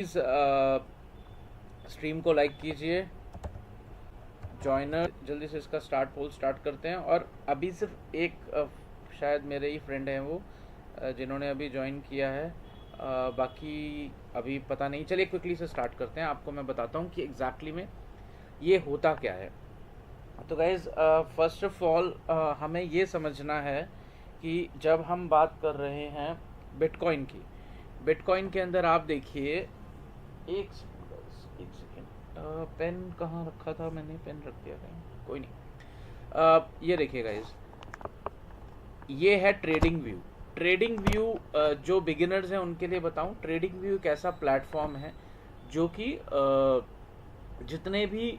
Please stream को like कीजिए। Joiner जल्दी से इसका पोल स्टार्ट करते हैं। और अभी सिर्फ एक शायद मेरे ही फ्रेंड हैं वो जिन्होंने अभी ज्वाइन किया है। बाकी अभी पता नहीं। चलिए क्विकली से स्टार्ट करते हैं। आपको मैं बताता हूँ कि एग्जैक्टली में ये होता क्या है। तो गाइज़ फर्स्ट ऑफ ऑल हमें ये समझना है कि जब हम बात कर रहे हैं बिटकॉइन की, बिटकॉइन के अंदर आप देखिए एक सेकेंड, पेन कहाँ रखा था मैंने? पेन रख दिया कहीं, कोई नहीं। ये देखिए गाइस, ये है ट्रेडिंग व्यू। ट्रेडिंग व्यू जो बिगिनर्स हैं उनके लिए बताऊं, ट्रेडिंग व्यू एक ऐसा प्लेटफॉर्म है जो कि जितने भी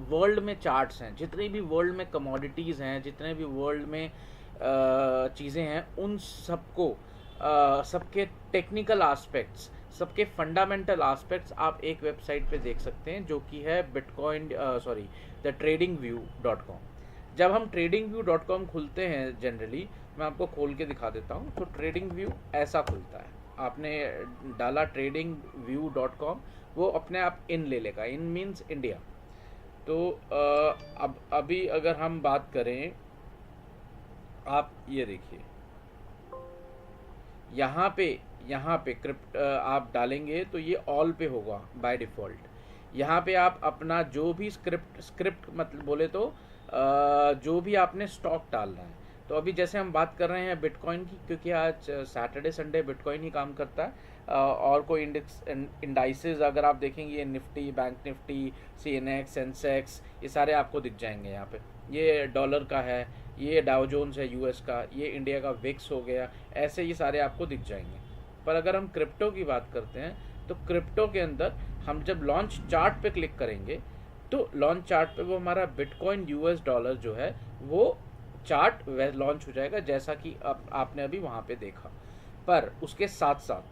वर्ल्ड में चार्ट्स हैं, जितने भी वर्ल्ड में कमोडिटीज़ हैं, जितने भी वर्ल्ड में चीज़ें हैं, उन सबको सबके टेक्निकल एस्पेक्ट्स, सबके फंडामेंटल एस्पेक्ट्स आप एक वेबसाइट पे देख सकते हैं जो कि है bitcoin the trading view .com। जब हम ट्रेडिंग व्यू .com खुलते हैं, जनरली मैं आपको खोल के दिखा देता हूँ। तो ट्रेडिंग व्यू ऐसा खुलता है। आपने डाला ट्रेडिंग व्यू .com, वो अपने आप इन ले लेगा। इन मीन्स इंडिया। तो अब अभी अगर हम बात करें, आप ये देखिए, यहाँ पे क्रिप्ट आप डालेंगे तो ये ऑल पे होगा बाय डिफ़ॉल्ट। यहाँ पे आप अपना जो भी स्क्रिप्ट मतलब बोले तो जो भी आपने स्टॉक डालना है। तो अभी जैसे हम बात कर रहे हैं बिटकॉइन की, क्योंकि आज सैटरडे संडे बिटकॉइन ही काम करता है। और कोई इंडाइसेस अगर आप देखेंगे, ये Nifty, bank Nifty, CNX, Sensex, ये सारे आपको दिख जाएंगे यहाँ पे। ये डॉलर का है, ये डाउ जोन्स है US का, ये इंडिया का विक्स हो गया, ऐसे ये सारे आपको दिख जाएंगे। पर अगर हम क्रिप्टो की बात करते हैं तो क्रिप्टो के अंदर हम जब लॉन्च चार्ट पे क्लिक करेंगे तो लॉन्च चार्ट पे वो हमारा बिटकॉइन US डॉलर जो है वो चार्ट लॉन्च हो जाएगा, जैसा कि आपने अभी वहाँ पे देखा। पर उसके साथ साथ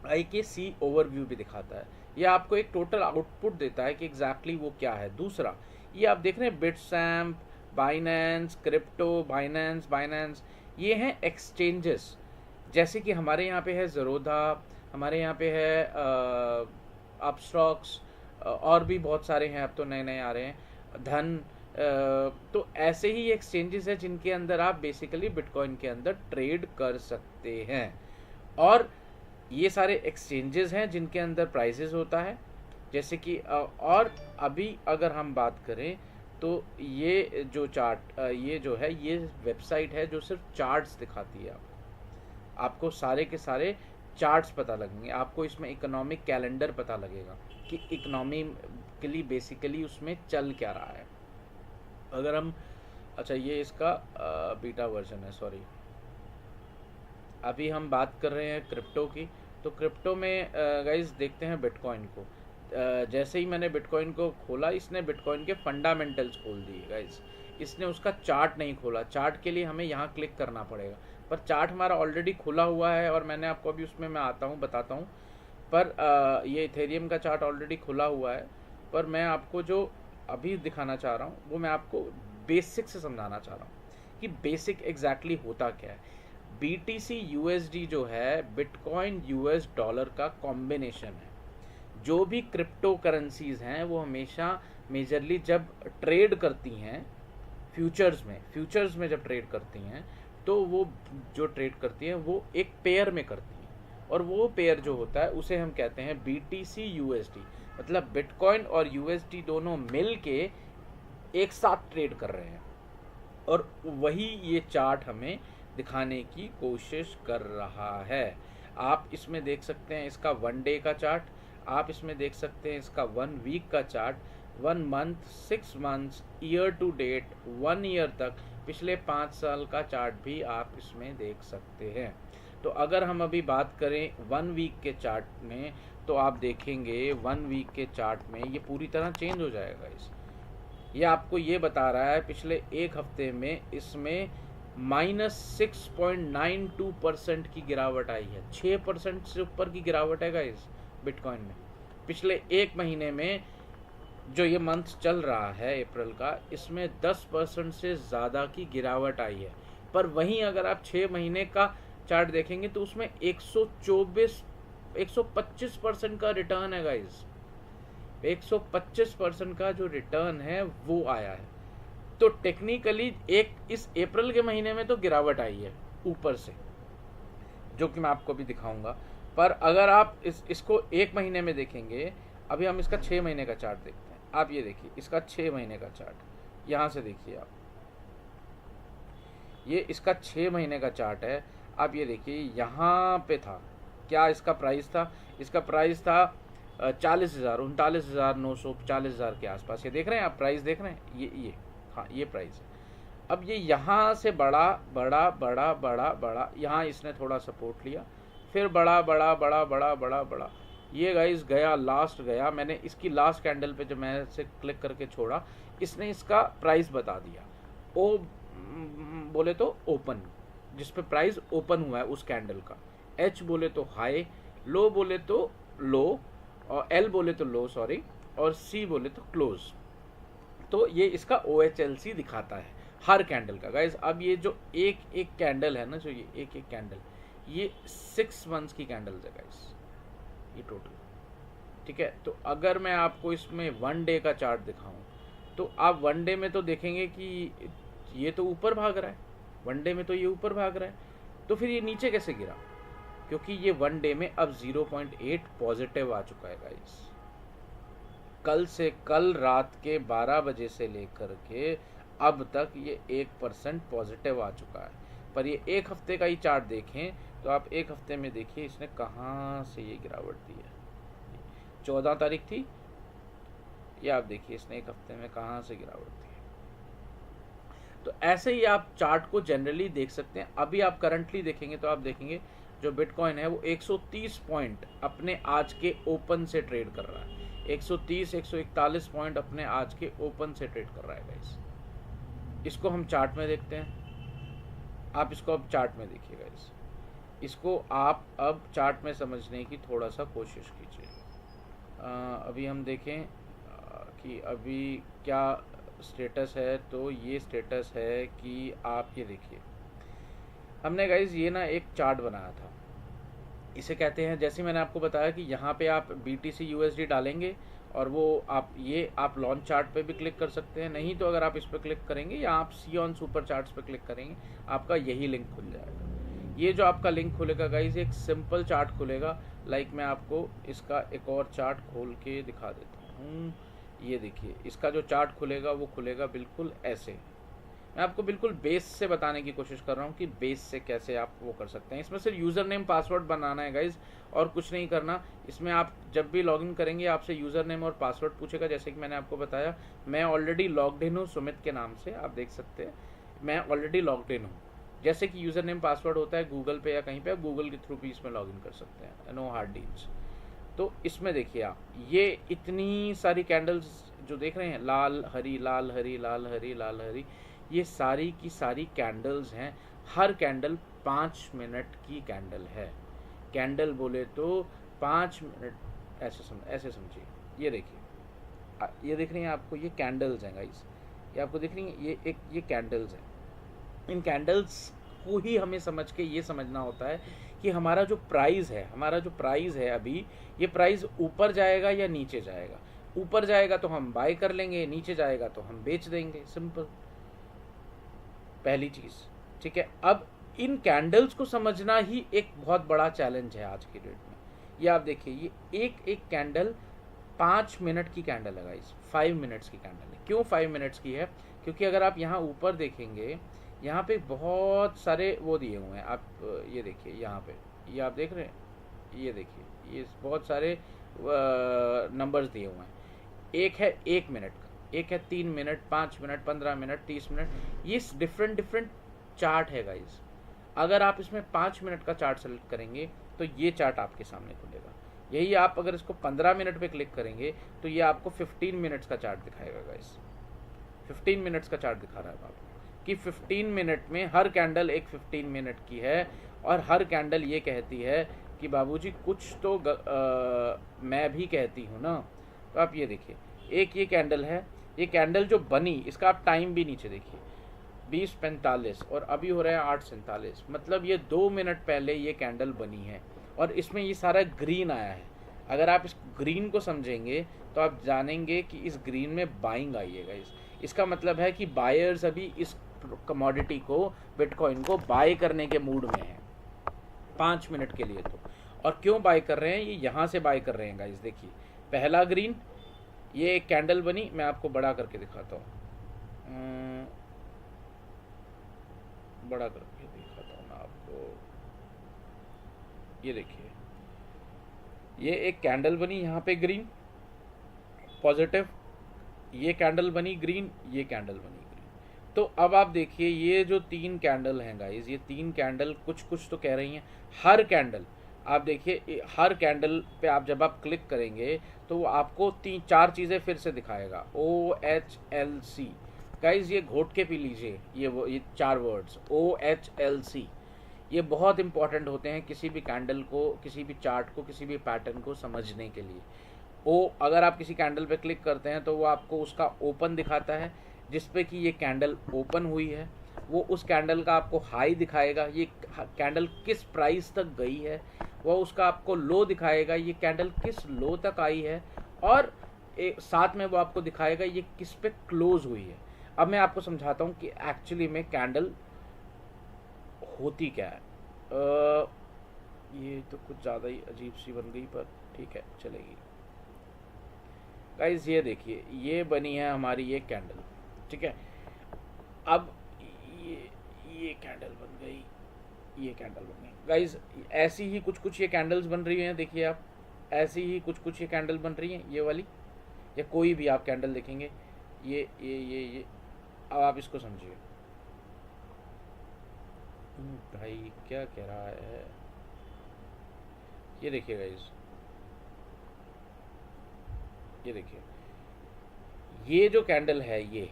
IKC ओवरव्यू भी दिखाता है। ये आपको एक टोटल आउटपुट देता है कि एग्जैक्टली वो क्या है। दूसरा, ये आप देख रहे हैं बिटसैम्प, बाइनेंस, क्रिप्टो, बाइनेंस, ये हैं एक्सचेंजेस। जैसे कि हमारे यहाँ पे है ज़रोधा, हमारे यहाँ पे है अपस्टॉक्स, और भी बहुत सारे हैं, अब तो नए नए आ रहे हैं, धन। तो ऐसे ही एक्सचेंजेस है जिनके अंदर आप बेसिकली बिटकॉइन के अंदर ट्रेड कर सकते हैं। और ये सारे एक्सचेंजेस हैं जिनके अंदर प्राइसेस होता है, जैसे कि और अभी अगर हम बात करें तो ये जो चार्ट, ये जो है, ये वेबसाइट है जो सिर्फ चार्ट्स दिखाती है। आपको सारे के सारे चार्ट्स पता लगेंगे। आपको इसमें इकोनॉमिक कैलेंडर पता लगेगा कि इकोनॉमिकली बेसिकली उसमें चल क्या रहा है। अगर हम, अच्छा ये इसका बीटा वर्जन है, सॉरी। अभी हम बात कर रहे हैं क्रिप्टो की। तो क्रिप्टो में गाइस देखते हैं बिटकॉइन को। जैसे ही मैंने बिटकॉइन को खोला, इसने बिटकॉइन के फंडामेंटल्स खोल दिए गाइस। इसने उसका चार्ट नहीं खोला। चार्ट के लिए हमें यहाँ क्लिक करना पड़ेगा, पर चार्ट हमारा ऑलरेडी खुला हुआ है और मैंने आपको अभी उसमें मैं आता हूँ, बताता हूँ। पर ये इथेरियम का चार्ट ऑलरेडी खुला हुआ है। पर मैं आपको जो अभी दिखाना चाह रहा हूँ वो मैं आपको बेसिक से समझाना चाह रहा हूँ कि बेसिक एग्जैक्टली होता क्या है। BTC USD जो है बिटकॉइन US डॉलर का कॉम्बिनेशन है। जो भी क्रिप्टो करेंसीज हैं वो हमेशा मेजरली जब ट्रेड करती हैं फ्यूचर्स में जब ट्रेड करती हैं तो वो जो ट्रेड करती हैं वो एक पेयर में करती हैं। और वो पेयर जो होता है उसे हम कहते हैं BTC USD। मतलब बिटकॉइन और USD दोनों मिल के एक साथ ट्रेड कर रहे हैं, और वही ये चार्ट हमें दिखाने की कोशिश कर रहा है। आप इसमें देख सकते हैं इसका 1 डे का चार्ट, आप इसमें देख सकते हैं इसका 1 वीक का chart, 1 month, 6 months, year to date, 1 year तक, पिछले 5 साल का चार्ट भी आप इसमें देख सकते हैं। तो अगर हम अभी बात करें 1 वीक के चार्ट में, तो आप देखेंगे 1 वीक के चार्ट में ये पूरी तरह चेंज हो जाएगा। ये आपको ये बता रहा है पिछले एक हफ्ते में इसमें -6.92% की गिरावट आई है। 6% से ऊपर की गिरावट है गाइस बिटकॉइन में। पिछले एक महीने में जो ये मंथ चल रहा है अप्रैल का, इसमें 10% से ज़्यादा की गिरावट आई है। पर वहीं अगर आप 6 महीने का चार्ट देखेंगे तो उसमें 124 125% का रिटर्न है गाइस, 125% का जो रिटर्न है वो आया है। तो टेक्निकली एक इस अप्रैल के महीने में तो गिरावट आई है ऊपर से, जो कि मैं आपको भी दिखाऊंगा। पर अगर आप इसको एक महीने में देखेंगे, अभी हम इसका 6 महीने का चार्ट देखते हैं। आप ये देखिए इसका 6 महीने का चार्ट, यहाँ से देखिए आप, ये इसका 6 महीने का चार्ट है। आप ये देखिए यहाँ पे था, क्या इसका प्राइस था, इसका प्राइस था 40,000, 39,900, 40,000 के आसपास। ये देख रहे हैं आप, प्राइस देख रहे हैं, ये हाँ ये प्राइस है। अब ये यहाँ से बड़ा बड़ा बड़ा बड़ा बड़ा, यहाँ इसने थोड़ा सपोर्ट लिया, फिर बड़ा बड़ा बड़ा बड़ा बड़ा बड़ा, ये गाइस गया, लास्ट गया। मैंने इसकी लास्ट कैंडल पे जब मैं इसे क्लिक करके छोड़ा, इसने इसका प्राइस बता दिया, ओ बोले तो ओपन, जिस पे प्राइस ओपन हुआ है उस कैंडल का, एच बोले तो हाई, लो बोले तो लो, और एल बोले तो लो सॉरी, और सी बोले तो क्लोज। तो ये इसका OHLC दिखाता है हर कैंडल का गाइज। अब ये जो एक एक कैंडल है ना, जो ये एक एक कैंडल, ये 6 मंथ्स की कैंडल्स है गाइज, ये टोटल, ठीक है। तो अगर मैं आपको इसमें 1 डे का चार्ट दिखाऊं, तो आप 1 डे में तो देखेंगे कि ये तो ऊपर भाग रहा है, 1 डे में तो ये ऊपर भाग रहा है, तो फिर ये नीचे कैसे गिरा? क्योंकि ये 1 डे में अब 0.8 पॉजिटिव आ चुका है गाइस। कल रात के 12 बजे से लेकर के अब तक ये 1% पॉजिटिव आ चुका है। पर ये एक हफ्ते का ही चार्ट देखें तो आप एक हफ्ते में देखिए इसने कहाँ से ये गिरावट दी है। 14 तारीख थी, ये आप देखिए इसने एक हफ्ते में कहाँ से गिरावट दी है। तो ऐसे ही आप चार्ट को जनरली देख सकते हैं। अभी आप करंटली देखेंगे तो आप देखेंगे जो बिटकॉइन है वो 130 पॉइंट अपने आज के ओपन से ट्रेड कर रहा है, 130-141 पॉइंट अपने आज के ओपन से ट्रेड कर रहा है गाइस। इसको हम चार्ट में देखते हैं, आप इसको अब चार्ट में देखिए गाइस, इसको आप अब चार्ट में समझने की थोड़ा सा कोशिश कीजिए। अभी हम देखें कि अभी क्या स्टेटस है। तो ये स्टेटस है कि आप ये देखिए, हमने गाइज ये ना एक चार्ट बनाया था, इसे कहते हैं, जैसे मैंने आपको बताया कि यहाँ पे आप BTC USD डालेंगे और वो आप लॉन्च चार्ट पे भी क्लिक कर सकते हैं। नहीं तो अगर आप इस पर क्लिक करेंगे या आप सी ऑन सुपर चार्ट्स पे क्लिक करेंगे, आपका यही लिंक खुल जाएगा। ये जो आपका लिंक खुलेगा गाइज, एक सिंपल चार्ट खुलेगा। लाइक मैं आपको इसका एक और चार्ट खोल के दिखा देता हूँ। ये देखिए इसका जो चार्ट खुलेगा वो खुलेगा बिल्कुल ऐसे। मैं आपको बिल्कुल बेस से बताने की कोशिश कर रहा हूँ कि बेस से कैसे आप वो कर सकते हैं। इसमें सिर्फ यूज़र नेम पासवर्ड बनाना है गाइज, और कुछ नहीं करना। इसमें आप जब भी लॉगिन करेंगे आपसे यूज़र नेम और पासवर्ड पूछेगा। जैसे कि मैंने आपको बताया, मैं ऑलरेडी लॉग्ड इन हूँ सुमित के नाम से, आप देख सकते हैं मैं ऑलरेडी लॉग्ड इन हूँ। जैसे कि यूज़र नेम पासवर्ड होता है गूगल पे या कहीं पे, आप गूगल के थ्रू भी इसमें लॉगिन कर सकते हैं, नो हार्ड डील्स। तो इसमें देखिए आप, ये इतनी सारी कैंडल्स जो देख रहे हैं, लाल हरी लाल हरी लाल हरी लाल हरी, ये सारी की सारी कैंडल्स हैं। हर कैंडल 5 मिनट की कैंडल है। कैंडल बोले तो 5 मिनट, ऐसे समझिए। ये देखिए, ये दिख रही हैं आपको, ये कैंडल्स हैं गाइस, ये आपको दिख रही हैं, ये कैंडल्स हैं। इन कैंडल्स को ही हमें समझ के ये समझना होता है कि हमारा जो प्राइस है अभी, ये प्राइस ऊपर जाएगा या नीचे जाएगा। ऊपर जाएगा तो हम बाय कर लेंगे, नीचे जाएगा तो हम बेच देंगे, सिंपल, पहली चीज़, ठीक है। अब इन कैंडल्स को समझना ही एक बहुत बड़ा चैलेंज है आज की डेट में। ये आप देखिए, ये एक एक कैंडल 5 मिनट की कैंडल है गाइस, 5 मिनट्स की कैंडल है। क्यों 5 मिनट्स की है? क्योंकि अगर आप यहाँ ऊपर देखेंगे, यहाँ पे बहुत सारे वो दिए हुए हैं। आप ये देखिए यहाँ पे, ये आप देख रहे हैं, ये देखिए ये बहुत सारे नंबर्स दिए हुए हैं। एक है 1 मिनट का, एक है 3 मिनट, 5 मिनट, 15 मिनट, 30 मिनट। ये डिफरेंट चार्ट है गाइज। अगर आप इसमें 5 मिनट का चार्ट सेलेक्ट करेंगे तो ये चार्ट आपके सामने खुलेगा। यही आप अगर इसको 15 मिनट पे क्लिक करेंगे तो ये आपको 15 मिनट्स का चार्ट दिखाएगा गाइज। 15 मिनट्स का चार्ट दिखा रहा है आपको कि 15 मिनट में हर कैंडल एक 15 मिनट की है, और हर कैंडल ये कहती है कि बाबूजी कुछ तो मैं भी कहती हूँ ना। तो आप ये देखिए, एक ये कैंडल है, ये कैंडल जो बनी, इसका आप टाइम भी नीचे देखिए, 20:45 और अभी हो रहा है 8:47। मतलब ये 2 मिनट पहले ये कैंडल बनी है और इसमें ये सारा ग्रीन आया है। अगर आप इस ग्रीन को समझेंगे तो आप जानेंगे कि इस ग्रीन में बाइंग आई है गाइस। इसका मतलब है कि बायर्स अभी इस कमोडिटी को, बिटकॉइन को बाय करने के मूड में है 5 मिनट के लिए। तो और क्यों बाय कर रहे हैं, ये यहाँ से बाय कर रहे हैं गाइस। देखिए पहला ग्रीन, ये एक कैंडल बनी, मैं आपको बड़ा करके दिखाता हूँ, बड़ा करके दिखाता हूँ मैं आपको। ये देखिए, ये एक कैंडल बनी यहाँ पे ग्रीन पॉजिटिव, ये कैंडल बनी ग्रीन, ये कैंडल बनी ग्रीन। तो अब आप देखिए ये जो 3 कैंडल हैं गाइस, ये 3 कैंडल कुछ कुछ तो कह रही हैं। हर कैंडल आप देखिए, हर कैंडल पे आप जब आप क्लिक करेंगे तो वो आपको 3-4 चीज़ें फिर से दिखाएगा। OHLC गाइस, ये घोट के पी लीजिए, ये 4 वर्ड्स OHLC, ये बहुत इंपॉर्टेंट होते हैं किसी भी कैंडल को, किसी भी चार्ट को, किसी भी पैटर्न को समझने के लिए। अगर आप किसी कैंडल पे क्लिक करते हैं तो वो आपको उसका ओपन दिखाता है, जिस पे कि ये कैंडल ओपन हुई है। वो उस कैंडल का आपको हाई दिखाएगा, ये कैंडल किस प्राइस तक गई है। वो उसका आपको लो दिखाएगा, ये कैंडल किस लो तक आई है। और साथ में वो आपको दिखाएगा ये किस पे क्लोज हुई है। अब मैं आपको समझाता हूँ कि एक्चुअली में कैंडल होती क्या है। ये तो कुछ ज़्यादा ही अजीब सी बन गई, पर ठीक है चलेगी। गाइस ये देखिए, ये बनी है हमारी ये कैंडल, ठीक है। अब ये कैंडल बन गई, ये कैंडल बन गई गाइस। ऐसी ही कुछ कुछ ये कैंडल्स बन रही हैं, देखिए आप, ऐसी ही कुछ कुछ ये कैंडल बन रही हैं, ये वाली, या कोई भी आप कैंडल देखेंगे, ये अब आप इसको समझिए। भाई क्या कह रहा है, ये देखिए गाइस, ये देखिए, ये जो कैंडल है, ये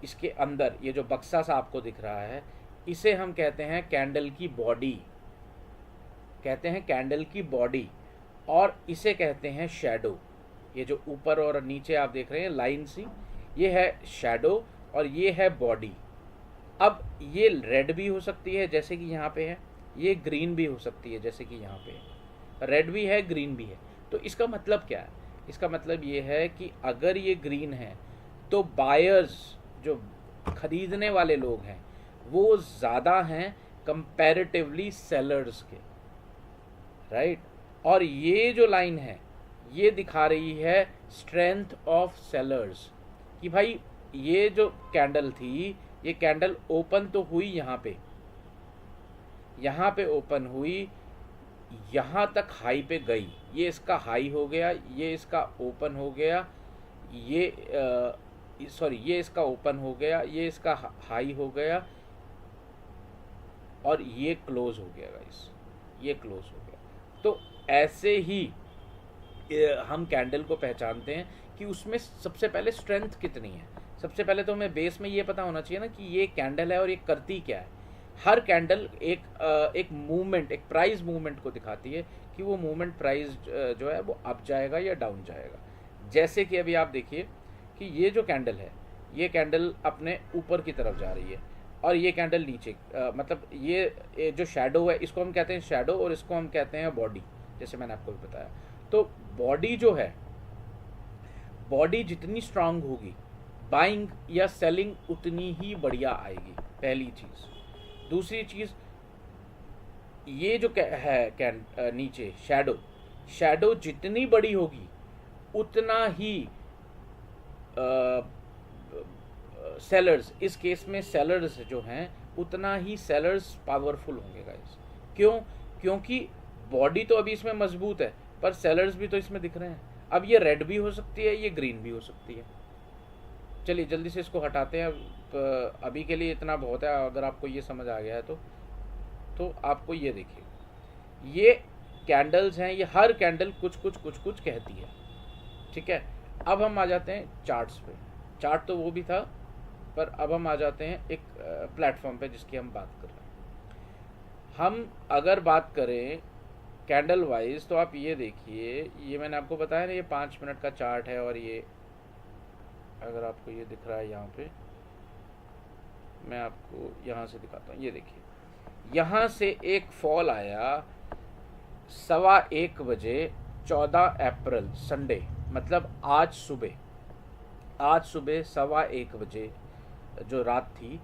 इसके अंदर ये जो बक्सा सा आपको दिख रहा है, इसे हम कहते हैं कैंडल की बॉडी, कहते हैं कैंडल की बॉडी, और इसे कहते हैं शैडो। ये जो ऊपर और नीचे आप देख रहे हैं लाइन सी, ये है शैडो और ये है बॉडी। अब ये रेड भी हो सकती है जैसे कि यहाँ पे है, ये ग्रीन भी हो सकती है जैसे कि यहाँ पे है, रेड भी है ग्रीन भी है। तो इसका मतलब क्या है, इसका मतलब ये है कि अगर ये ग्रीन है तो बायर्स, जो खरीदने वाले लोग हैं, वो ज़्यादा हैं कंपैरेटिवली सेलर्स के, राइट। और ये जो लाइन है ये दिखा रही है स्ट्रेंथ ऑफ सेलर्स, कि भाई ये जो कैंडल थी, ये कैंडल ओपन तो हुई यहाँ पे ओपन हुई, यहाँ तक हाई पे गई, ये इसका हाई हो गया, ये इसका ओपन हो गया, ये ये इसका ओपन हो गया, ये इसका हाई हो गया, और ये क्लोज हो गया गाइस, ये क्लोज हो गया। तो ऐसे ही हम कैंडल को पहचानते हैं कि उसमें सबसे पहले स्ट्रेंथ कितनी है। सबसे पहले तो हमें बेस में ये पता होना चाहिए ना कि ये कैंडल है और ये करती क्या है। हर कैंडल एक मूवमेंट, एक प्राइस मूवमेंट को दिखाती है कि वो मूवमेंट प्राइस जो है वो अप जाएगा या डाउन जाएगा। जैसे कि अभी आप देखिए कि ये जो कैंडल है, ये कैंडल अपने ऊपर की तरफ जा रही है और ये कैंडल नीचे, मतलब ये जो शैडो है इसको हम कहते हैं शैडो, और इसको हम कहते हैं बॉडी, जैसे मैंने आपको भी बताया। तो बॉडी जो है, बॉडी जितनी स्ट्रांग होगी, बाइंग या सेलिंग उतनी ही बढ़िया आएगी, पहली चीज़। दूसरी चीज़, ये जो है नीचे शैडो जितनी बड़ी होगी उतना ही सेलर्स, इस केस में सेलर्स जो हैं उतना ही सेलर्स पावरफुल होंगे गाइस। क्यों? क्योंकि बॉडी तो अभी इसमें मजबूत है, पर सेलर्स भी तो इसमें दिख रहे हैं। अब ये रेड भी हो सकती है, ये ग्रीन भी हो सकती है। चलिए जल्दी से इसको हटाते हैं, अभी के लिए इतना बहुत है। अगर आपको ये समझ आ गया है तो आपको ये देखिए, ये कैंडल्स हैं, ये हर कैंडल कुछ कुछ कहती है, ठीक है। अब हम आ जाते हैं चार्ट्स पे। चार्ट तो वो भी था, पर अब हम आ जाते हैं एक प्लेटफॉर्म पे जिसकी हम बात कर रहे हैं। हम अगर बात करें कैंडल वाइज, तो आप ये देखिए, ये मैंने आपको बताया ना ये 5 मिनट का चार्ट है, और ये अगर आपको ये दिख रहा है यहाँ पे, मैं आपको यहाँ से दिखाता हूँ। ये देखिए, यहाँ से एक फॉल आया, 1:15 बजे 14 अप्रैल संडे, मतलब आज सुबह 1:15 बजे जो रात थी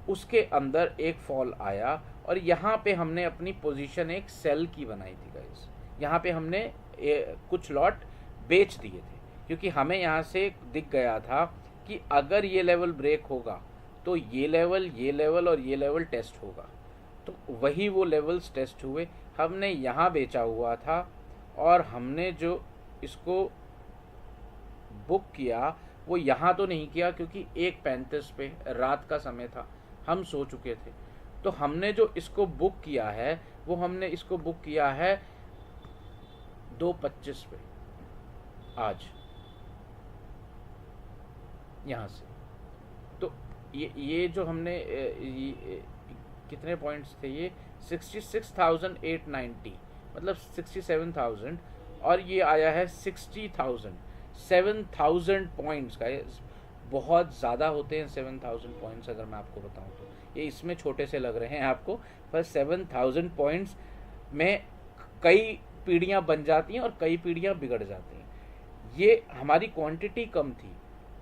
उसके अंदर एक फॉल आया, और यहाँ पे हमने अपनी पोजीशन एक सेल की बनाई थी गाइस। यहाँ पे हमने कुछ लॉट बेच दिए थे, क्योंकि हमें यहाँ से दिख गया था कि अगर ये लेवल ब्रेक होगा तो ये लेवल और ये लेवल टेस्ट होगा। तो वही वो लेवल्स टेस्ट हुए, हमने यहाँ बेचा हुआ था, और हमने जो इसको बुक किया वो यहाँ तो नहीं किया, क्योंकि 1:35 पे रात का समय था, हम सो चुके थे। तो हमने जो इसको बुक किया है वो हमने इसको बुक किया है 2:25 पे आज यहाँ से। तो ये जो हमने कितने पॉइंट्स थे ये 66,890, मतलब 67,000, और ये आया है 60,000। 7,000 पॉइंट्स का, बहुत ज़्यादा होते हैं 7,000 पॉइंट्स। अगर मैं आपको बताऊं तो ये इसमें छोटे से लग रहे हैं आपको, पर 7,000 पॉइंट्स में कई पीढ़ियां बन जाती हैं और कई पीढ़ियां बिगड़ जाती हैं। ये हमारी क्वांटिटी कम थी,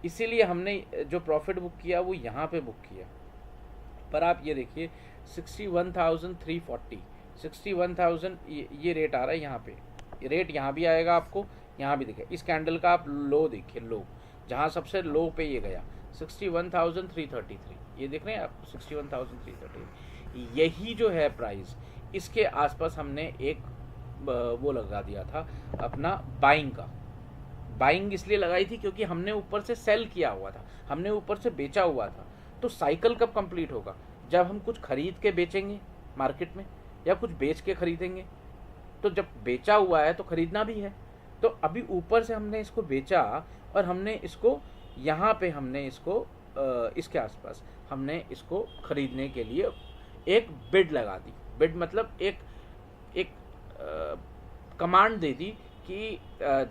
इसीलिए हमने जो प्रॉफिट बुक किया वो यहाँ पे बुक किया। पर आप ये देखिए 61,340, 61,000 ये रेट आ रहा है यहाँ पे। ये रेट यहाँ भी आएगा आपको, यहाँ भी देखिए। इस कैंडल का आप लो देखिए, लो जहाँ सबसे लो पे ये गया 61,333, ये देख रहे हैं आप 61,333। यही जो है प्राइस, इसके आसपास हमने एक वो लगा दिया था अपना बाइंग का। बाइंग इसलिए लगाई थी क्योंकि हमने ऊपर से सेल किया हुआ था, हमने ऊपर से बेचा हुआ था। तो साइकिल कब कंप्लीट होगा? जब हम कुछ खरीद के बेचेंगे मार्केट में, या कुछ बेच के खरीदेंगे। तो जब बेचा हुआ है तो खरीदना भी है। तो अभी ऊपर से हमने इसको बेचा, और हमने इसको यहाँ पे हमने इसको इसके आसपास हमने इसको खरीदने के लिए एक बिड लगा दी। बिड मतलब एक कमांड दे दी कि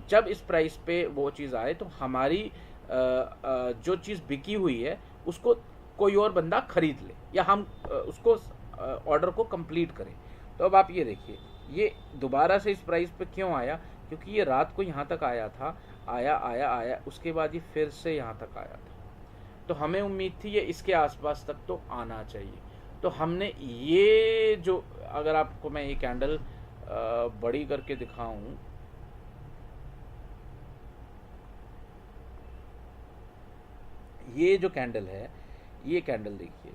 जब इस प्राइस पे वो चीज़ आए तो हमारी जो चीज़ बिकी हुई है उसको कोई और बंदा खरीद ले, या हम उसको ऑर्डर को कंप्लीट करें। तो अब आप ये देखिए, ये दोबारा से इस प्राइस पे क्यों आया? क्योंकि ये रात को यहाँ तक आया था, आया, उसके बाद ये फिर से यहाँ तक आया था। तो हमें उम्मीद थी ये इसके आसपास तक तो आना चाहिए। तो हमने ये जो, अगर आपको मैं ये कैंडल बड़ी करके दिखाऊं, ये जो कैंडल है, ये कैंडल देखिए,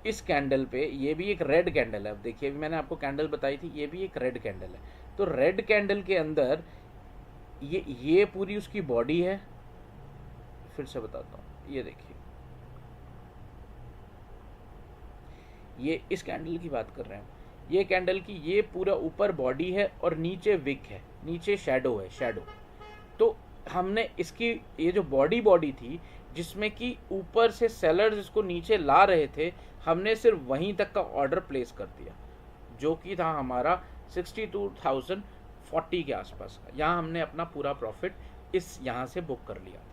इस कैंडल पे ये भी एक रेड कैंडल है। अब देखिए, अभी मैंने आपको कैंडल बताई थी, ये भी एक रेड कैंडल है। तो रेड कैंडल के अंदर ये पूरी उसकी बॉडी है। फिर से बताता हूँ, ये देखिए, ये इस कैंडल की बात कर रहे हैं। ये कैंडल की ये पूरा ऊपर बॉडी है और नीचे विक है, नीचे शैडो है, शैडो। तो हमने इसकी ये जो बॉडी थी, जिसमें कि ऊपर से सेलर्स इसको नीचे ला रहे थे, हमने सिर्फ वहीं तक का ऑर्डर प्लेस कर दिया, जो कि था हमारा 62,040 के आसपास का। यहाँ हमने अपना पूरा प्रॉफिट इस यहाँ से बुक कर लिया था।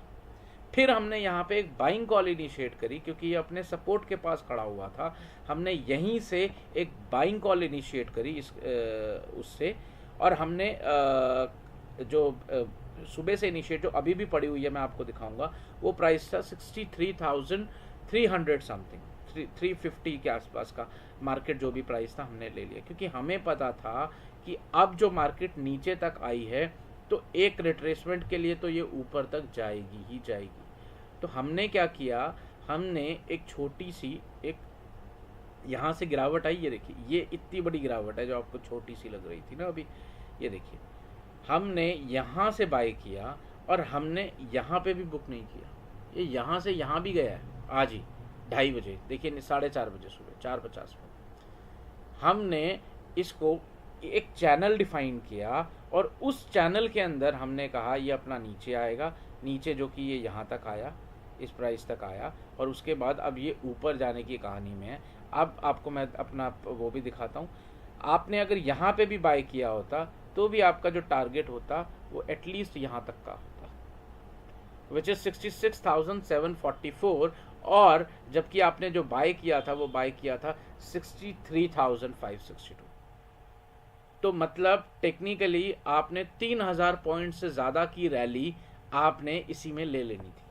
फिर हमने यहाँ पे एक बाइंग कॉल इनिशिएट करी, क्योंकि ये अपने सपोर्ट के पास खड़ा हुआ था। हमने यहीं से एक बाइंग कॉल इनिशिएट करी उससे, और हमने जो सुबह से इनिशिएट, जो अभी भी पड़ी हुई है, मैं आपको दिखाऊंगा, वो प्राइस था 63,300 समथिंग, 350 के आसपास का मार्केट जो भी प्राइस था हमने ले लिया, क्योंकि हमें पता था कि अब जो मार्केट नीचे तक आई है तो एक रिट्रेसमेंट के लिए तो ये ऊपर तक जाएगी ही जाएगी। तो हमने क्या किया, हमने एक छोटी सी, एक यहाँ से गिरावट आई, ये देखिए, ये इतनी बड़ी गिरावट है जो आपको छोटी सी लग रही थी ना अभी, ये देखिए, हमने यहाँ से बाय किया और हमने यहाँ पे भी बुक नहीं किया। ये यहाँ से यहाँ भी गया है आज ही 2:30 बजे, देखिए 4:30 बजे सुबह 4:50 में हमने इसको एक चैनल डिफाइन किया, और उस चैनल के अंदर हमने कहा ये अपना नीचे आएगा, नीचे जो कि ये यहाँ तक आया, इस प्राइस तक आया, और उसके बाद अब ये ऊपर जाने की कहानी में है। अब आपको मैं अपना वो भी दिखाता हूँ। आपने अगर यहाँ पे भी बाय किया होता तो भी आपका जो टारगेट होता वो एटलीस्ट यहाँ तक का होता, विच इज 66,744, और जबकि आपने जो बाय किया था वो बाय किया था 63,562। तो मतलब टेक्निकली आपने 3000 पॉइंट से ज़्यादा की रैली आपने इसी में ले लेनी थी,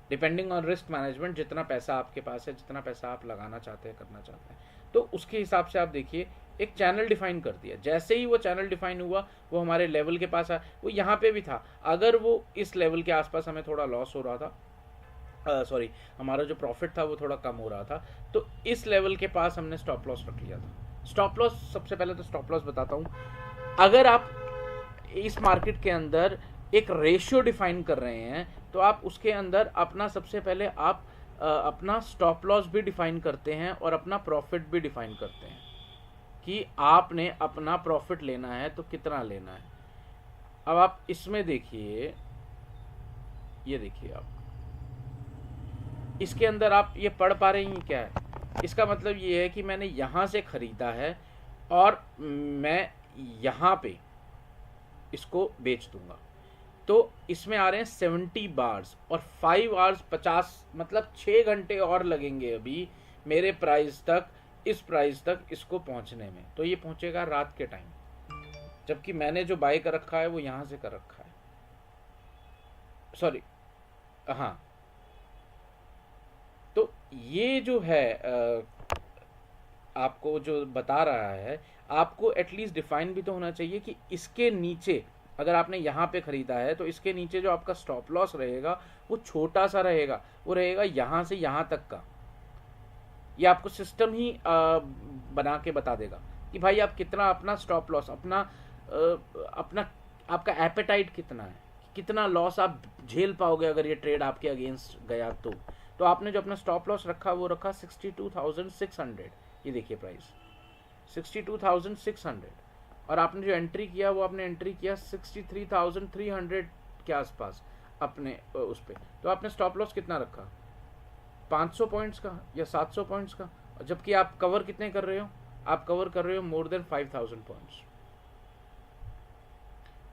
डिपेंडिंग ऑन रिस्क मैनेजमेंट, जितना पैसा आपके पास है, जितना पैसा आप लगाना चाहते हैं, करना चाहते हैं। तो उसके हिसाब से आप देखिए एक चैनल डिफाइन कर दिया। जैसे ही वो चैनल डिफाइन हुआ, वो हमारे लेवल के पास आया, वो यहाँ पे भी था। अगर वो इस लेवल के आसपास हमें थोड़ा लॉस हो रहा था, सॉरी हमारा जो प्रॉफिट था वो थोड़ा कम हो रहा था, तो इस लेवल के पास हमने स्टॉप लॉस रख लिया था। स्टॉप लॉस, सबसे पहले तो स्टॉप लॉस बताता हूँ। अगर आप इस मार्केट के अंदर एक रेशियो डिफाइन कर रहे हैं, तो आप उसके अंदर अपना सबसे पहले आप अपना स्टॉप लॉस भी डिफाइन करते हैं और अपना प्रॉफिट भी डिफाइन करते हैं कि आपने अपना प्रॉफिट लेना है तो कितना लेना है। अब आप इसमें देखिए, ये देखिए आप इसके अंदर आप ये पढ़ पा रहे हैं क्या है? इसका मतलब ये है कि मैंने यहाँ से ख़रीदा है और मैं यहाँ पे इसको बेच दूंगा, तो इसमें आ रहे हैं 70 बार्स और 5 आवर्स 50, मतलब 6 घंटे और लगेंगे अभी मेरे प्राइस तक, इस प्राइस तक इसको पहुंचने में। तो ये पहुंचेगा रात के टाइम, जबकि मैंने जो बाय कर रखा है वो यहाँ से कर रखा है, सॉरी हाँ। तो ये जो है आपको जो बता रहा है, आपको एटलीस्ट डिफाइन भी तो होना चाहिए कि इसके नीचे, अगर आपने यहाँ पे ख़रीदा है तो इसके नीचे जो आपका स्टॉप लॉस रहेगा वो छोटा सा रहेगा, वो रहेगा यहाँ से यहाँ तक का। ये आपको सिस्टम ही बना के बता देगा कि भाई आप कितना अपना स्टॉप लॉस, अपना आपका एपेटाइट कितना है, कितना लॉस आप झेल पाओगे अगर ये ट्रेड आपके अगेंस्ट गया तो आपने जो अपना स्टॉप लॉस रखा वो रखा 62,600। ये देखिए प्राइस 62,600, और आपने जो एंट्री किया वो आपने एंट्री किया 63,300 के आसपास अपने उस पर। तो आपने स्टॉप लॉस कितना रखा, 500 पॉइंट्स का या 700 पॉइंट्स का, जबकि आप कवर कितने कर रहे हो, आप कवर कर रहे हो मोर देन 5,000 पॉइंट्स।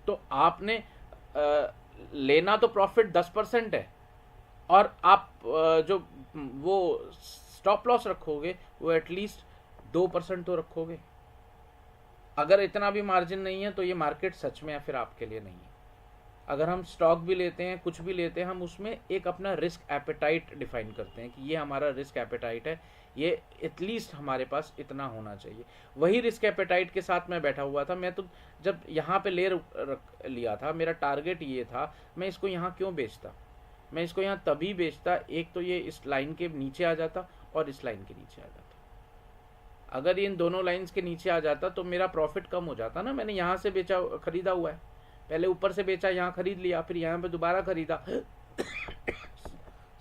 तो आपने लेना तो प्रॉफिट 10% है, और आप जो वो स्टॉप लॉस रखोगे वो एटलीस्ट 2% तो रखोगे। अगर इतना भी मार्जिन नहीं है तो ये मार्केट सच में या फिर आपके लिए नहीं है। अगर हम स्टॉक भी लेते हैं, कुछ भी लेते हैं, हम उसमें एक अपना रिस्क एपेटाइट डिफाइन करते हैं कि ये हमारा रिस्क एपेटाइट है, ये एटलीस्ट हमारे पास इतना होना चाहिए। वही रिस्क एपेटाइट के साथ मैं बैठा हुआ था। मैं तो जब यहाँ पे लिया था, मेरा टारगेट ये था, मैं इसको यहाँ क्यों बेचता, मैं इसको यहाँ तभी बेचता, एक तो ये इस लाइन के नीचे आ जाता और इस लाइन के नीचे आ जाता। अगर इन दोनों लाइंस के नीचे आ जाता तो मेरा प्रॉफिट कम हो जाता ना। मैंने यहाँ से बेचा, खरीदा हुआ है, पहले ऊपर से बेचा, यहाँ खरीद लिया, फिर यहाँ पे दोबारा खरीदा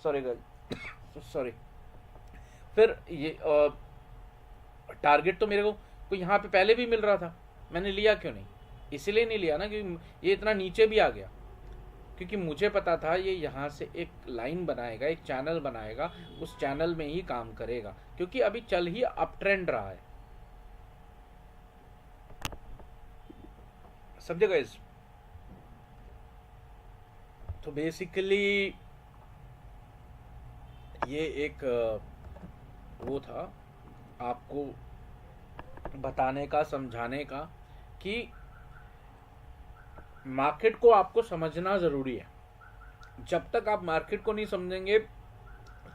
सॉरी फिर ये टारगेट तो मेरे को यहाँ पे पहले भी मिल रहा था, मैंने लिया क्यों नहीं? इसलिए नहीं लिया ना क्योंकि ये इतना नीचे भी आ गया, क्योंकि मुझे पता था ये यहाँ से एक लाइन बनाएगा, एक चैनल बनाएगा, उस चैनल में ही काम करेगा, क्योंकि अभी चल ही अप ट्रेंड रहा है। समझे गाइस? तो बेसिकली ये एक वो था आपको बताने का, समझाने का कि मार्केट को आपको समझना ज़रूरी है। जब तक आप मार्केट को नहीं समझेंगे,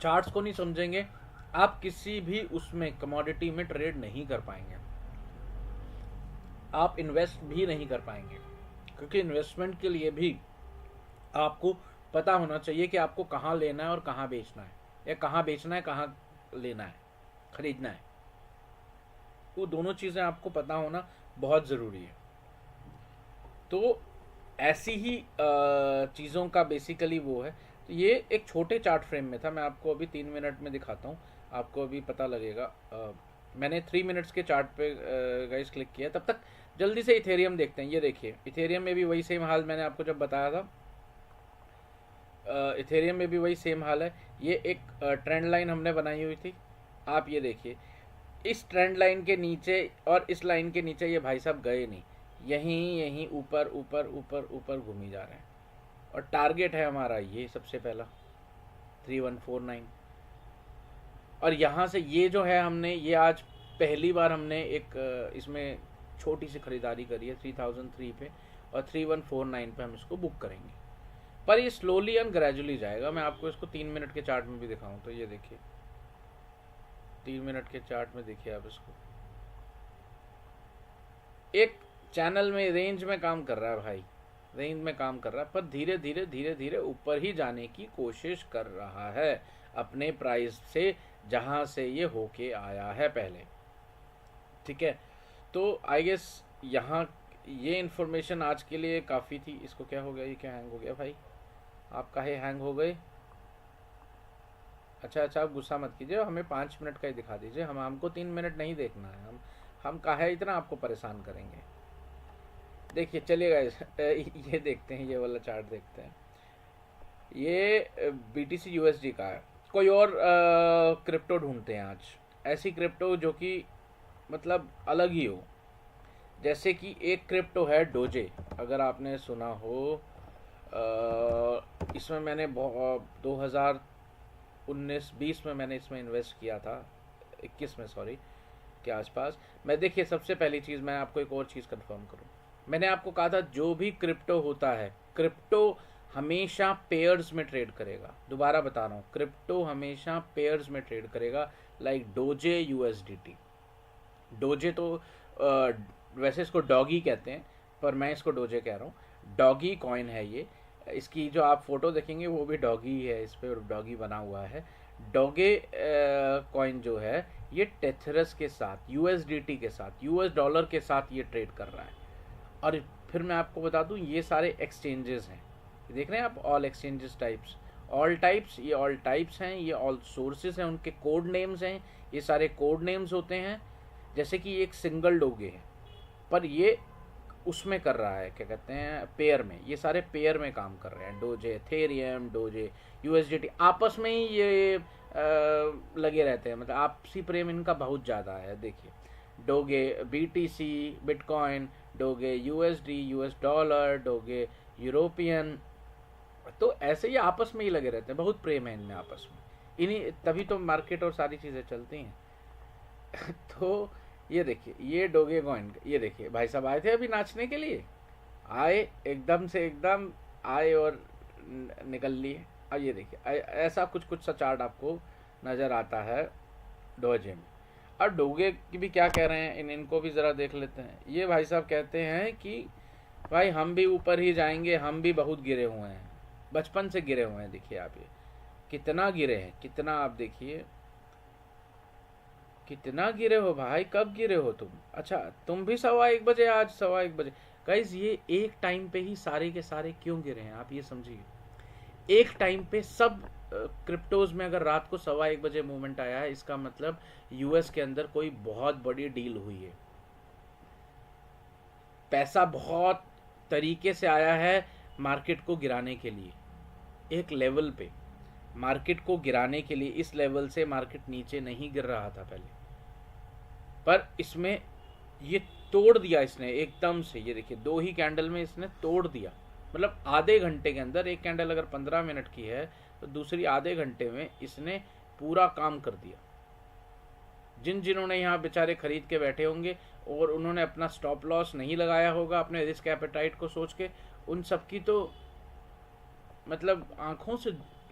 चार्ट्स को नहीं समझेंगे, आप किसी भी उसमें कमोडिटी में ट्रेड नहीं कर पाएंगे, आप इन्वेस्ट भी नहीं कर पाएंगे। क्योंकि इन्वेस्टमेंट के लिए भी आपको पता होना चाहिए कि आपको कहाँ लेना है और कहाँ बेचना है, या कहाँ बेचना है, कहाँ लेना है, खरीदना है। वो दोनों चीज़ें आपको पता होना बहुत ज़रूरी है। तो ऐसी ही चीज़ों का बेसिकली वो है। तो ये एक छोटे चार्ट फ्रेम में था, मैं आपको अभी 3 मिनट में दिखाता हूँ, आपको अभी पता लगेगा। मैंने 3 मिनट्स के चार्ट पे गाइस क्लिक किया। तब तक जल्दी से इथेरियम देखते हैं। ये देखिए इथेरियम में भी वही सेम हाल मैंने आपको जब बताया था, इथेरियम में भी वही सेम हाल है। ये एक ट्रेंड लाइन हमने बनाई हुई थी, आप ये देखिए इस ट्रेंड लाइन के नीचे और इस लाइन के नीचे ये भाई साहब गए नहीं, यहीं ऊपर ऊपर ऊपर ऊपर घूमी जा रहे हैं। और टारगेट है हमारा ये सबसे पहला 3149, और यहाँ से ये जो है हमने ये आज पहली बार हमने एक इसमें छोटी सी खरीदारी करी है 3003 पे, और 3149 पे हम इसको बुक करेंगे। पर ये स्लोली एंड ग्रेजुअली जाएगा। मैं आपको इसको 3 मिनट के चार्ट में भी दिखाऊं तो ये देखिए 3 मिनट के चार्ट में देखिए आप इसको, एक चैनल में रेंज में काम कर रहा है भाई, रेंज में काम कर रहा है, पर धीरे धीरे धीरे धीरे ऊपर ही जाने की कोशिश कर रहा है अपने प्राइस से जहां से ये होके आया है पहले। ठीक है, तो आई गेस यहाँ ये इन्फॉर्मेशन आज के लिए काफ़ी थी। इसको क्या हो गया, ये क्या हैंग हो गया भाई, आप काहे हैंग हो गए? अच्छा अच्छा, आप गुस्सा मत कीजिए, हमें 5 मिनट का ही दिखा दीजिए, हमको 3 मिनट नहीं देखना है, हम काहे इतना आपको परेशान करेंगे। देखिए चलिएगा ये देखते हैं, ये वाला चार्ट देखते हैं। ये BTC USD का है। कोई और क्रिप्टो ढूंढते हैं आज, ऐसी क्रिप्टो जो कि मतलब अलग ही हो। जैसे कि एक क्रिप्टो है डोजे, अगर आपने सुना हो। इसमें मैंने 2019-20 में मैंने इसमें इन्वेस्ट किया था, 21 में सॉरी के आसपास। मैं देखिए सबसे पहली चीज़ मैं आपको एक और चीज़ कंफर्म करूं, मैंने आपको कहा था जो भी क्रिप्टो होता है, क्रिप्टो हमेशा पेयर्स में ट्रेड करेगा। दोबारा बता रहा हूँ, क्रिप्टो हमेशा पेयर्स में ट्रेड करेगा, लाइक डोजे USDT। डोजे तो वैसे इसको डॉगी कहते हैं, पर मैं इसको डोजे कह रहा हूँ। डॉगी कॉइन है ये, इसकी जो आप फोटो देखेंगे वो भी डॉगी है, इस पर डॉगी बना हुआ है। डॉगे कॉइन जो है ये टेथरस के साथ, USDT के साथ, US डॉलर के साथ ये ट्रेड कर रहा है। और फिर मैं आपको बता दूं ये सारे एक्सचेंजेस हैं, देख रहे हैं आप, all exchanges types, all types, ये ऑल टाइप्स हैं, ये ऑल सोर्सेज हैं, उनके कोड नेम्स हैं, ये सारे कोड नेम्स होते हैं। जैसे कि एक सिंगल डोगे है, पर ये उसमें कर रहा है, क्या कहते हैं, पेयर में, ये सारे पेयर में काम कर रहे हैं। डोजे, एथेरियम, डोजे, USDT आपस में ही ये लगे रहते हैं, मतलब आपसी प्रेम इनका बहुत ज़्यादा है। देखिए doge, BTC, bitcoin, doge USD, US dollar, doge European, तो ऐसे ही आपस में ही लगे रहते हैं, बहुत प्रेम है इनमें आपस में, इन्हीं तभी तो मार्केट और सारी चीज़ें चलती हैं। तो ये देखिए ये डोगे कॉइन, ये देखिए भाई साहब आए थे अभी नाचने के लिए, आए एकदम से, एकदम आए और निकल लिए। अब ये देखिए ऐसा कुछ कुछ सा चार्ट आपको नज़र आता है डोजे में। और डोगे की भी क्या कह रहे हैं, इनको भी ज़रा देख लेते हैं। ये भाई साहब कहते हैं कि भाई हम भी ऊपर ही जाएंगे, हम भी बहुत गिरे हुए हैं, बचपन से गिरे हुए हैं। देखिए आप ये कितना गिरे हैं, कितना, आप देखिए कितना गिरे हो भाई, कब गिरे हो तुम? अच्छा तुम भी 1:15 बजे, आज 1:15 बजे। गाइज ये एक टाइम पे ही सारे के सारे क्यों गिरे हैं आप ये समझिए। एक टाइम पे सब क्रिप्टोज में अगर रात को 1:15 बजे मूवमेंट आया है, इसका मतलब US के अंदर कोई बहुत बड़ी डील हुई है, पैसा बहुत तरीके से आया है मार्केट को गिराने के लिए। एक लेवल पे मार्केट को गिराने के लिए, इस लेवल से मार्केट नीचे नहीं गिर रहा था पहले, पर इसमें ये तोड़ दिया इसने एकदम से। ये देखिए 2 ही कैंडल में इसने तोड़ दिया, मतलब आधे घंटे के अंदर। एक कैंडल अगर 15 मिनट की है तो दूसरी आधे घंटे में इसने पूरा काम कर दिया। जिन्होंने यहाँ बेचारे खरीद के बैठे होंगे और उन्होंने अपना स्टॉप लॉस नहीं लगाया होगा अपने रिस्क एपेटाइट को सोच के, उन सब की तो मतलब आंखों से,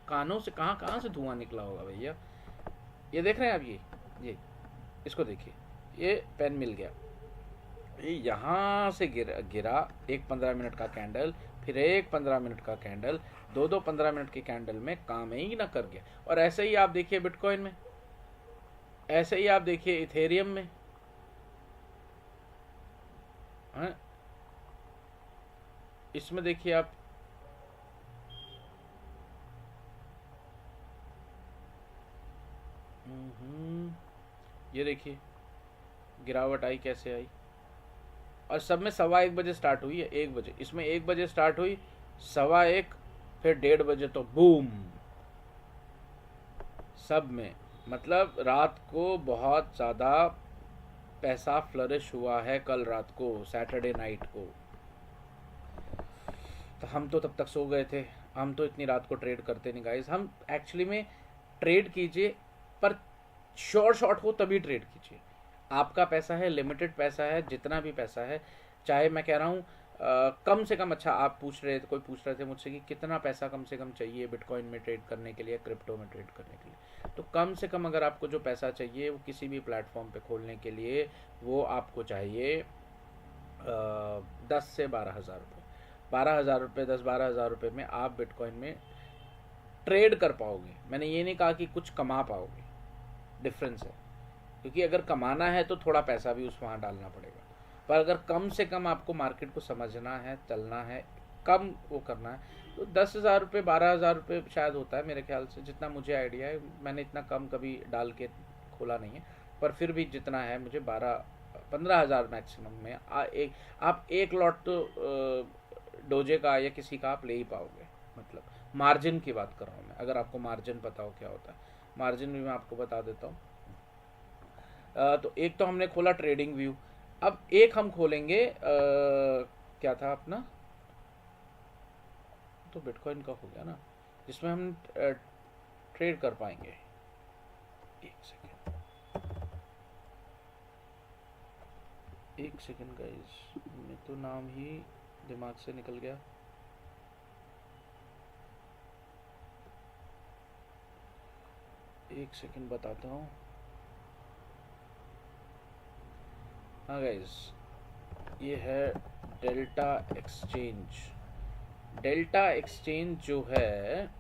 कानों से, कहाँ से धुआं निकला होगा भैया। ये देख रहे हैं आप, ये इसको देखिए, ये पेन मिल गया, ये यहाँ से गिरा एक 15 मिनट का कैंडल, फिर एक 15 मिनट का कैंडल, दो 15 मिनट के कैंडल में काम ही ना कर गया। और ऐसे ही आप देखिए बिटकॉइन में, ऐसे ही आप देखिए इथेरियम में, हाँ इसमें देखिए आप, ये देखिए गिरावट आई, कैसे आई। और सब में 1:15 बजे स्टार्ट हुई है, 1 बजे, इसमें 1 बजे स्टार्ट हुई, 1:15, फिर 1:30 बजे तो बूम सब में। मतलब रात को बहुत ज़्यादा पैसा फ्लरिश हुआ है कल रात को, सैटरडे नाइट को। तो हम तो तब तक सो गए थे, हम तो इतनी रात को ट्रेड करते नहीं गाइस। हम एक्चुअली में ट्रेड कीजिए, पर शॉर्ट हो तभी ट्रेड कीजिए। आपका पैसा है, लिमिटेड पैसा है, जितना भी पैसा है, चाहे मैं कह रहा हूँ कम से कम, अच्छा आप पूछ रहे थे, कोई पूछ रहे थे मुझसे कि कितना पैसा कम से कम चाहिए बिटकॉइन में ट्रेड करने के लिए, क्रिप्टो में ट्रेड करने के लिए। तो कम से कम अगर आपको जो पैसा चाहिए वो किसी भी प्लेटफॉर्म पे खोलने के लिए, वो आपको चाहिए 10 से 12 हज़ार रुपये। 12 हज़ार रुपये, 10-12 हज़ार रुपये में आप बिटकॉइन में ट्रेड कर पाओगे। मैंने ये नहीं कहा कि कुछ कमा पाओगे, डिफरेंस है। क्योंकि अगर कमाना है तो थोड़ा पैसा भी उस वहाँ डालना पड़ेगा, पर अगर कम से कम आपको मार्केट को समझना है, चलना है, कम वो करना है, तो 10 हज़ार रुपये, 12 हज़ार रुपये शायद होता है मेरे ख्याल से, जितना मुझे आइडिया है। मैंने इतना कम कभी डाल के खोला नहीं है, पर फिर भी जितना है मुझे 12-15 हज़ार मैक्सिमम में आप एक लॉट तो डोजे का या किसी का आप ले ही पाओगे। मतलब मार्जिन की बात कर रहा हूँ मैं, अगर आपको मार्जिन पता हो क्या होता है। मार्जिन भी मैं आपको बता देता हूँ। तो एक तो हमने खोला ट्रेडिंग व्यू, अब एक हम खोलेंगे क्या था अपना, तो बिटकॉइन का हो गया ना, जिसमें हम ट्रेड कर पाएंगे। एक सेकेंड, एक सेकेंड गाइस, मैं तो नाम ही दिमाग से निकल गया। एक सेकेंड बताता हूँ। हाँ गाइस, ये है डेल्टा एक्सचेंज। डेल्टा एक्सचेंज जो है,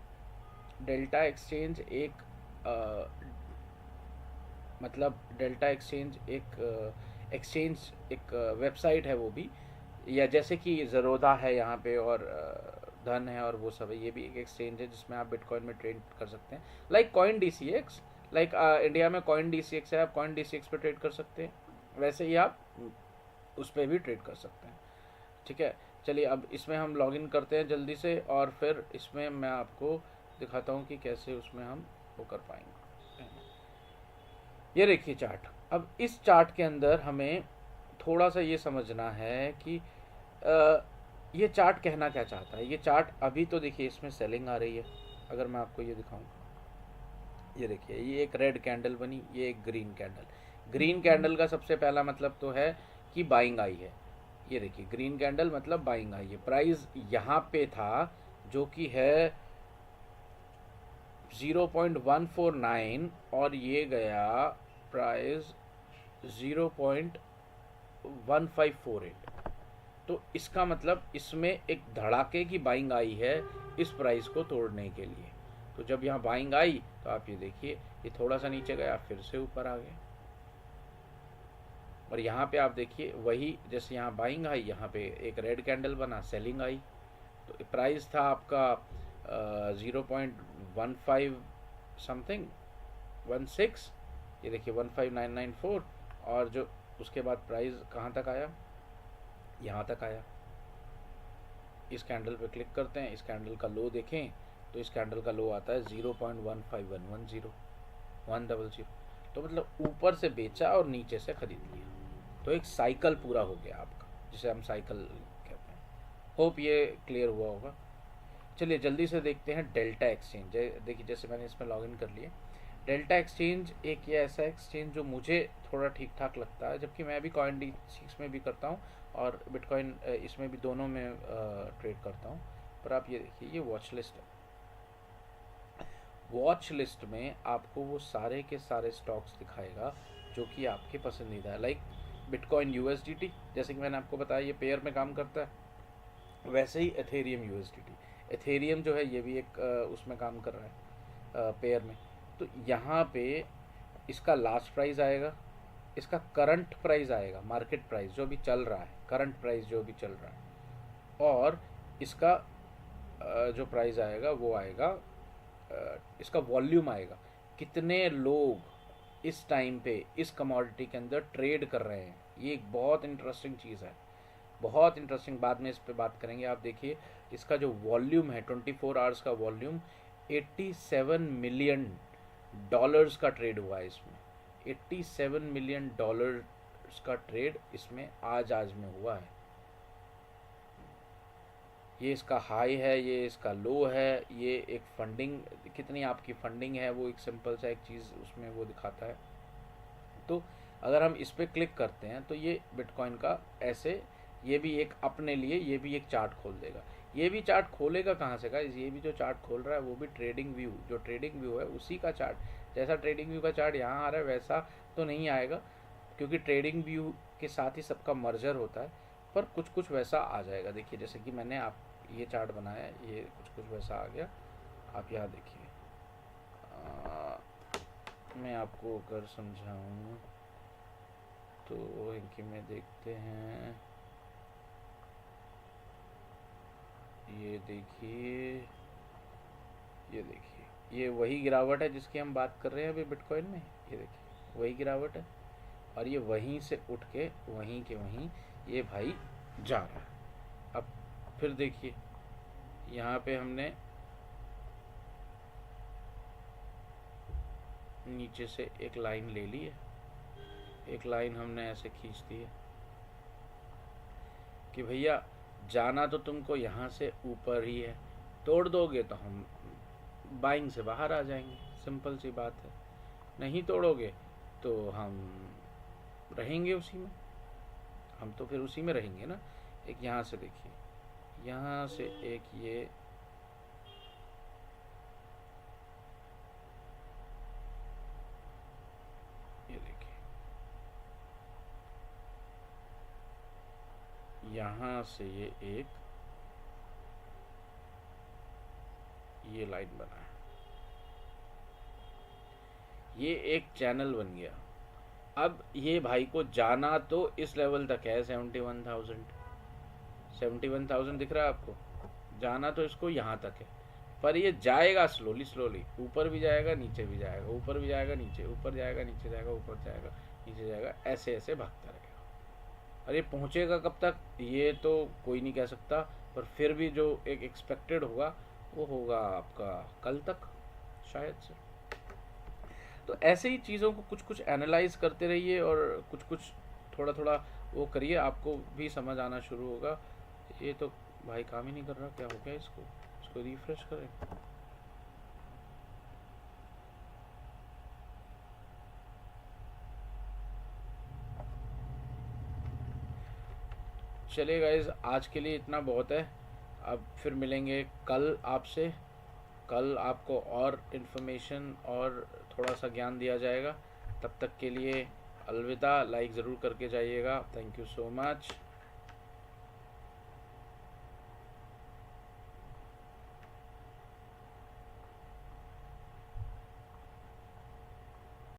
डेल्टा एक्सचेंज एक मतलब डेल्टा एक्सचेंज एक एक्सचेंज, एक वेबसाइट है वो भी, या जैसे कि ज़रोदा है यहाँ पे, और धन है और वो सब है, ये भी एक एक्सचेंज है जिसमें आप बिटकॉइन में ट्रेड कर सकते हैं। Like coin D C X, like India में कॉइन डी सी एक्स है, आप कॉइन डी सी एक्स पे ट्रेड कर सकते हैं, वैसे ही आप उस पर भी ट्रेड कर सकते हैं। ठीक है, चलिए अब इसमें हम लॉगिन करते हैं जल्दी से, और फिर इसमें मैं आपको दिखाता हूँ कि कैसे उसमें हम वो कर पाएंगे। ये देखिए चार्ट। अब इस चार्ट के अंदर हमें थोड़ा सा ये समझना है कि ये चार्ट कहना क्या चाहता है। ये चार्ट अभी तो देखिए इसमें सेलिंग आ रही है। अगर मैं आपको ये दिखाऊं, ये देखिए, ये एक रेड कैंडल बनी, ये एक ग्रीन कैंडल। ग्रीन कैंडल का सबसे पहला मतलब तो है कि बाइंग आई है। ये देखिए ग्रीन कैंडल मतलब बाइंग आई है। प्राइस यहाँ पे था जो कि है 0.149, और ये गया प्राइस 0.1548। तो इसका मतलब इसमें एक धड़ाके की बाइंग आई है इस प्राइस को तोड़ने के लिए। तो जब यहाँ बाइंग आई तो आप ये देखिए, ये थोड़ा सा नीचे गया, फिर से ऊपर आ गया, और यहाँ पे आप देखिए वही, जैसे यहाँ बाइंग आई, यहाँ पे एक रेड कैंडल बना, सेलिंग आई। तो प्राइस था आपका 0.15 समथिंग 16, ये देखिए 15994, और जो उसके बाद प्राइस कहाँ तक आया, यहाँ तक आया। इस कैंडल पे क्लिक करते हैं, इस कैंडल का लो देखें तो इस कैंडल का लो आता है 0.15110 तो मतलब ऊपर से बेचा और नीचे से खरीद लिया। तो एक साइकिल पूरा हो गया आपका, जिसे हम साइकिल कहते हैं। होप ये क्लियर हुआ होगा। चलिए जल्दी से देखते हैं डेल्टा एक्सचेंज। देखिए जैसे मैंने इसमें लॉगिन कर लिया। डेल्टा एक्सचेंज एक ये ऐसा एक्सचेंज जो मुझे थोड़ा ठीक ठाक लगता है, जबकि मैं भी कॉइन डी सिक्स में भी करता हूँ और बिटकॉइन इसमें भी, दोनों में ट्रेड करता हूँ। पर आप ये देखिए, ये वॉच लिस्ट है। वॉच लिस्ट में आपको वो सारे के सारे स्टॉक्स दिखाएगा जो कि आपके पसंदीदा है। लाइक बिटकॉइन यूएसडीटी, जैसे कि मैंने आपको बताया ये पेयर में काम करता है, वैसे ही एथेरियम यूएसडीटी। एथेरियम जो है ये भी एक उसमें काम कर रहा है, पेयर में। तो यहाँ पे इसका लास्ट प्राइस आएगा, इसका करंट प्राइस आएगा, मार्केट प्राइस जो भी चल रहा है, करंट प्राइस जो भी चल रहा है, और इसका जो प्राइस आएगा वो आएगा, इसका वॉल्यूम आएगा, कितने लोग इस टाइम पे इस कमोडिटी के अंदर ट्रेड कर रहे हैं। ये एक बहुत इंटरेस्टिंग चीज़ है, बहुत इंटरेस्टिंग। बाद में इस पर बात करेंगे। आप देखिए इसका जो वॉल्यूम है, 24 आवर्स का वॉल्यूम, 87 मिलियन डॉलर्स का ट्रेड हुआ है इसमें। 87 मिलियन डॉलर्स का ट्रेड इसमें आज में हुआ है। ये इसका हाई है, ये इसका लो है, ये एक फंडिंग, कितनी आपकी फंडिंग है वो एक सिंपल सा एक चीज़ उसमें वो दिखाता है। तो अगर हम इस पर क्लिक करते हैं तो ये बिटकॉइन का ऐसे, ये भी एक अपने लिए ये भी एक चार्ट खोल देगा। ये भी चार्ट खोलेगा कहाँ से गाइस, ये भी जो चार्ट खोल रहा है वो भी ट्रेडिंग व्यू, जो ट्रेडिंग व्यू है उसी का चार्ट। जैसा ट्रेडिंग व्यू का चार्ट यहाँ आ रहा है वैसा तो नहीं आएगा, क्योंकि ट्रेडिंग व्यू के साथ ही सबका मर्जर होता है, पर कुछ कुछ वैसा आ जाएगा। देखिए जैसे कि मैंने आप ये चार्ट बनाया, ये कुछ कुछ वैसा आ गया। आप यहाँ देखिए, मैं आपको अगर समझाऊँ तो इनकी में देखते हैं, ये देखिए, ये देखिए, ये वही गिरावट है जिसकी हम बात कर रहे हैं अभी बिटकॉइन में। ये देखिए वही गिरावट है, और ये वहीं से उठ के वहीं के वहीं ये भाई जा रहा है। अब फिर देखिए यहाँ पे हमने नीचे से एक लाइन ले ली है, एक लाइन हमने ऐसे खींच दी है कि भैया जाना तो तुमको यहाँ से ऊपर ही है, तोड़ दोगे तो हम बाइंग से बाहर आ जाएंगे, सिंपल सी बात है। नहीं तोड़ोगे तो हम रहेंगे उसी में, हम तो फिर उसी में रहेंगे ना। एक यहाँ से देखिए, यहाँ से एक ये देखिए, यहाँ से ये लाइन बना है, ये एक चैनल बन गया। अब ये भाई को जाना तो इस लेवल तक है 71,000, 71,000 दिख रहा है आपको, जाना तो इसको यहाँ तक है, पर ये जाएगा स्लोली स्लोली, ऊपर भी जाएगा नीचे भी जाएगा, ऊपर भी जाएगा नीचे, ऊपर जाएगा नीचे जाएगा, ऊपर जाएगा नीचे जाएगा, ऐसे ऐसे भागता रहेगा। और ये पहुँचेगा कब तक ये तो कोई नहीं कह सकता, पर फिर भी जो एक एक्सपेक्टेड होगा वो होगा आपका कल तक शायद से। तो ऐसे ही चीज़ों को कुछ कुछ एनालाइज करते रहिए, और कुछ कुछ थोड़ा थोड़ा वो करिए, आपको भी समझ आना शुरू होगा। ये तो भाई काम ही नहीं कर रहा, क्या हो गया इसको, इसको रिफ्रेश करें। चलिए गाइज, आज के लिए इतना बहुत है। अब फिर मिलेंगे कल आपसे, कल आपको और इन्फॉर्मेशन और थोड़ा सा ज्ञान दिया जाएगा। तब तक के लिए अलविदा। लाइक ज़रूर करके जाइएगा। Thank you so much.